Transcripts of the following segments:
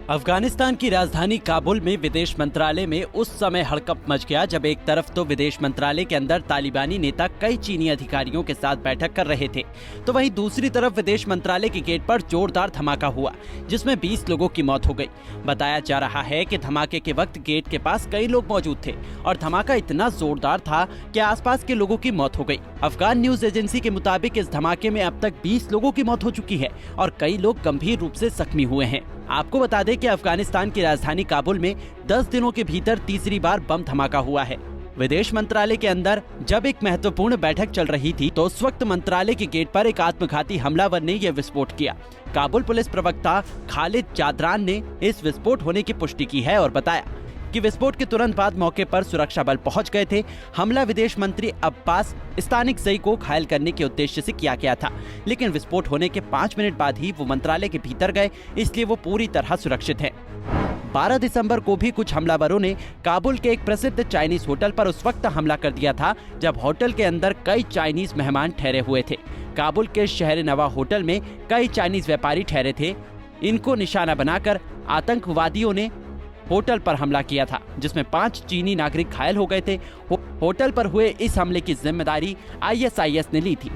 अफगानिस्तान की राजधानी काबुल में विदेश मंत्रालय में उस समय हड़कंप मच गया जब एक तरफ तो विदेश मंत्रालय के अंदर तालिबानी नेता कई चीनी अधिकारियों के साथ बैठक कर रहे थे, तो वहीं दूसरी तरफ विदेश मंत्रालय के गेट पर जोरदार धमाका हुआ जिसमें 20 लोगों की मौत हो गई। बताया जा रहा है कि धमाके के वक्त गेट के पास कई लोग मौजूद थे और धमाका इतना जोरदार था कि आसपास के लोगों की मौत हो गई। अफगान न्यूज एजेंसी के मुताबिक इस धमाके में अब तक 20 लोगों की मौत हो चुकी है और कई लोग गंभीर रूप से जख्मी हुए हैं। आपको बता दें कि अफगानिस्तान की राजधानी काबुल में 10 दिनों के भीतर तीसरी बार बम धमाका हुआ है। विदेश मंत्रालय के अंदर जब एक महत्वपूर्ण बैठक चल रही थी तो उस वक्त मंत्रालय के गेट पर एक आत्मघाती हमलावर ने यह विस्फोट किया। काबुल पुलिस प्रवक्ता खालिद जादरान ने इस विस्फोट होने की पुष्टि की है और बताया कि विस्फोट के तुरंत बाद मौके पर सुरक्षा बल पहुंच गए थे। हमला विदेश मंत्री अब्बास इस्तानिकज़ई को घायल करने के उद्देश्य से किया गया था, लेकिन विस्फोट होने के 5 मिनट बाद ही वो मंत्रालय के भीतर गए, इसलिए वो पूरी तरह सुरक्षित हैं। 12 दिसंबर को भी कुछ हमलावरों ने काबुल के एक प्रसिद्ध चाइनीज होटल पर उस वक्त हमला कर दिया था जब होटल के अंदर कई चाइनीज मेहमान ठहरे हुए थे। काबुल के शहर नवा होटल में कई चाइनीज व्यापारी ठहरे थे। इनको निशाना बनाकर आतंकवादियों ने होटल पर हमला किया था, जिसमें 5 चीनी नागरिक घायल हो गए थे। होटल पर हुए इस हमले की जिम्मेदारी ISIS ने ली थी।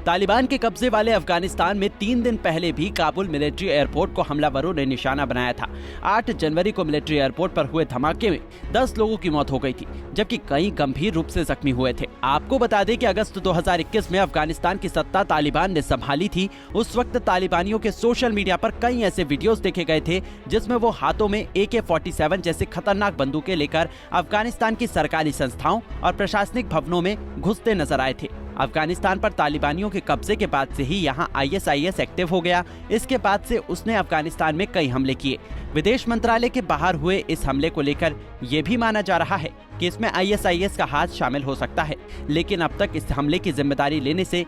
तालिबान के कब्जे वाले अफगानिस्तान में 3 दिन पहले भी काबुल मिलिट्री एयरपोर्ट को हमलावरों ने निशाना बनाया था। 8 जनवरी को मिलिट्री एयरपोर्ट पर हुए धमाके में 10 लोगों की मौत हो गई थी, जबकि कई गंभीर रूप से जख्मी हुए थे। आपको बता दें कि अगस्त 2021 में अफगानिस्तान की सत्ता तालिबान ने संभाली थी। उस वक्त तालिबानियों के सोशल मीडिया पर कई ऐसे वीडियोस देखे गए थे जिसमें वो हाथों में AK-47 जैसे खतरनाक बंदूकें लेकर अफगानिस्तान की सरकारी संस्थाओं और प्रशासनिक भवनों में घुसते नजर आए थे। अफगानिस्तान पर तालिबानियों के कब्जे के बाद से ही यहाँ ISIS एक्टिव हो गया। इसके बाद से उसने अफगानिस्तान में कई हमले किए। विदेश मंत्रालय के बाहर हुए इस हमले को लेकर ये भी माना जा रहा है कि इसमें ISIS का हाथ शामिल हो सकता है, लेकिन अब तक इस हमले की जिम्मेदारी लेने से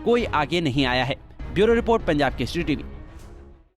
कोई आगे नहीं आया है। Bureau report, Punjab Kesari TV.